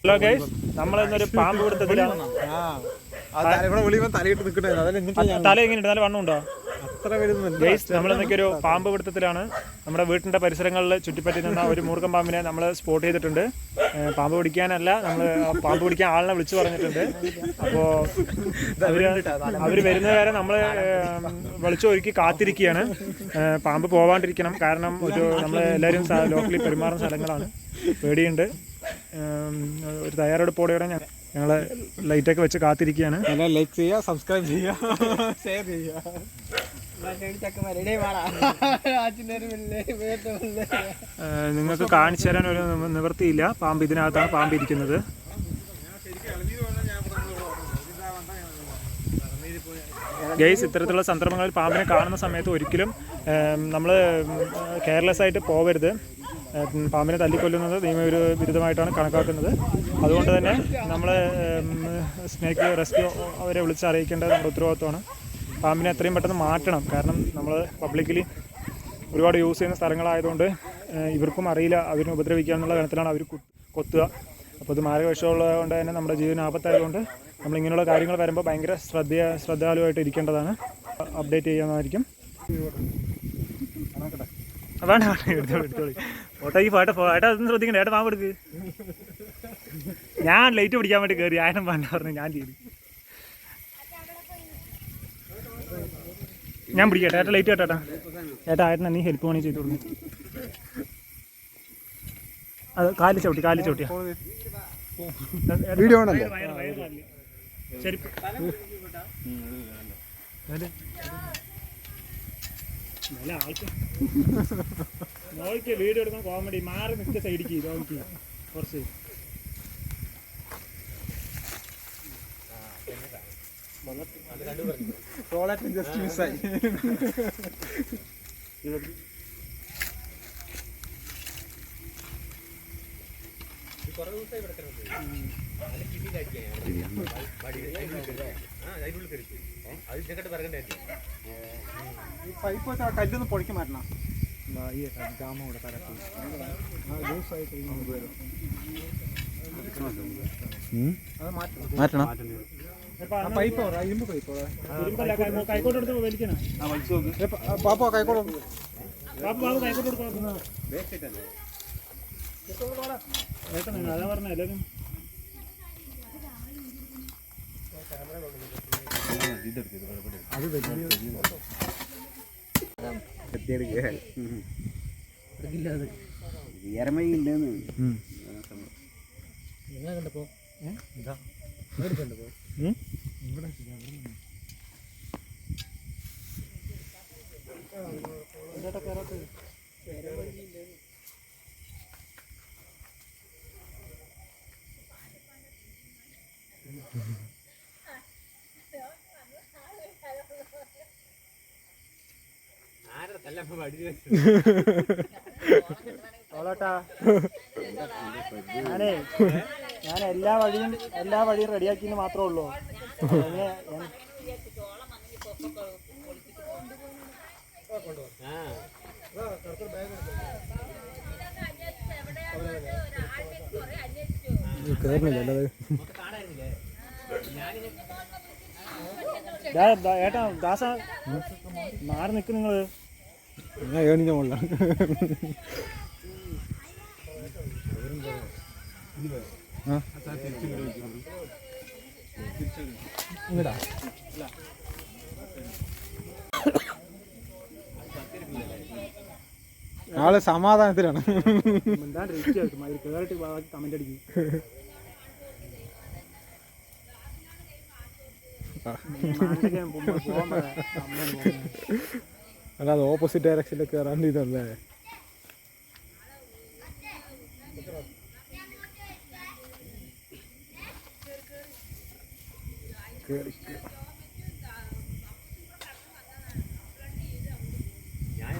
Hello guys, നമ്മളിന്നൊരു പാമ്പ് പിടുത്തത്തിലാണ്. തല എങ്ങനെയുണ്ട്? നല്ല വണ്ണമുണ്ടോ? ഗൈസ്, നമ്മളിന്നൊക്കെ ഒരു പാമ്പ് പിടുത്തത്തിലാണ്. നമ്മുടെ വീട്ടിൻ്റെ പരിസരങ്ങളിൽ ചുറ്റിപ്പറ്റി നിന്ന ഒരു മൂർഖൻ പാമ്പിനെ നമ്മൾ സ്പോട്ട് ചെയ്തിട്ടുണ്ട്. പാമ്പ് പിടിക്കാനല്ല, നമ്മൾ പാമ്പ് പിടിക്കാൻ ആളിനെ വിളിച്ചു പറഞ്ഞിട്ടുണ്ട്. അപ്പോൾ അവർ വരുന്നത് വരെ നമ്മൾ വിളിച്ചൊരുക്കി കാത്തിരിക്കുകയാണ്. പാമ്പ് പോവാണ്ടിരിക്കണം, കാരണം നമ്മൾ എല്ലാവരും ലോക്കലി പെരുമാറുന്ന സ്ഥലങ്ങളാണ്. പേടിയുണ്ട്. ഒരു തയ്യാറെടുപ്പോടെയോടെ ഞങ്ങൾ ലൈറ്റൊക്കെ വെച്ച് കാത്തിരിക്കുകയാണ്. ലൈക്ക് ചെയ്യുക, സബ്സ്ക്രൈബ് ചെയ്യുക, ഷെയർ ചെയ്യുക. നിങ്ങൾക്ക് കാണിച്ചു തരാൻ ഒരു നിവൃത്തിയില്ല. പാമ്പ് ഇതിനകത്താണ് പാമ്പ് ഇരിക്കുന്നത്. ഗൈസ്, ഇത്തരത്തിലുള്ള സന്ദർഭങ്ങളിൽ പാമ്പിനെ കാണുന്ന സമയത്ത് ഒരിക്കലും നമ്മൾ കെയർലെസ് ആയിട്ട് പോകരുത്. പാമ്പിനെ തല്ലിക്കൊല്ലുന്നത് നിയമവിരുദ്ധമായിട്ടാണ് കണക്കാക്കുന്നത്. അതുകൊണ്ട് തന്നെ നമ്മൾ സ്നേക്ക് റെസ്ക്യൂ അവരെ വിളിച്ചറിയിക്കേണ്ടത് നമ്മുടെ ഉത്തരവാദിത്വമാണ്. പാമ്പിനെ എത്രയും പെട്ടെന്ന് മാറ്റണം. കാരണം നമ്മൾ പബ്ലിക്കലി ഒരുപാട് യൂസ് ചെയ്യുന്ന സ്ഥലങ്ങളായതുകൊണ്ട് ഇവർക്കും അറിയില്ല അതിനെ ഉപദ്രവിക്കുക എന്നുള്ള ഗണത്തിലാണ് അവർ കൊത്തുക. അപ്പോൾ ഇത് മാരകവിഷമുള്ളത് കൊണ്ട് തന്നെ നമ്മുടെ ജീവന് ആപത്തായതുകൊണ്ട് നമ്മളിങ്ങനെയുള്ള കാര്യങ്ങൾ വരുമ്പോൾ ഭയങ്കര ശ്രദ്ധാലുവായിട്ട് ഇരിക്കേണ്ടതാണ്. അപ്ഡേറ്റ് ചെയ്യുന്നതായിരിക്കും. വേണ്ട എടുത്തോളി. ഓട്ടോയ്ക്ക് ഏട്ടാ അതൊന്നും ശ്രദ്ധിക്കണ്ട. ഏട്ടാ പാമ്പ് എടുക്ക്. ഞാൻ ലൈറ്റ് പിടിക്കാൻ വേണ്ടി കയറി. ആയിരം വേണ്ട പറഞ്ഞു. ഞാൻ ചെയ്തു. ഞാൻ പിടിക്കട്ടെ. ഏട്ടാ ലൈറ്റ് കേട്ടാ. ഏട്ടാ ആയിരം നീ ഹെൽപ്പ് വേണമെങ്കിൽ ചെയ്തു കൊടുക്കും. അത് കാല് ചവിട്ടിയാ വീഡിയോ ശരി. നോക്കി വീഡിയോ എടുക്കാൻ കോമഡി മാറി നിൽക്കുക. സൈഡിക്ക് നോക്കി കുറച്ച് കല്ലൊന്ന് പൊളിക്ക് മാറ്റണം. മാറ്റണം. പൈപ്പ് ഇരുമ്പ് പൈപ്പ് കൈക്കോട്ടെടുത്ത് വലിക്കണം. പാപ്പ കൈക്കോട്ട് അതാ പറഞ്ഞ എല്ലാവരും അത് നിങ്ങളെ കണ്ടപ്പോ ഞാൻ എല്ലാ വഴിയും റെഡിയാക്കിയെന്ന് മാത്രമേ ഉള്ളൂ. ഏട്ടാ ദാസ മാറി നിൽക്കും. നിങ്ങള് ആള് സമാധാനത്തിലാണ്. കമന്റ് അടിക്കും. അല്ലാതെ ഓപ്പോസിറ്റ് ഡയറക്ഷനിൽ കയറാണ്ട് ഇതല്ലേ. ഞാൻ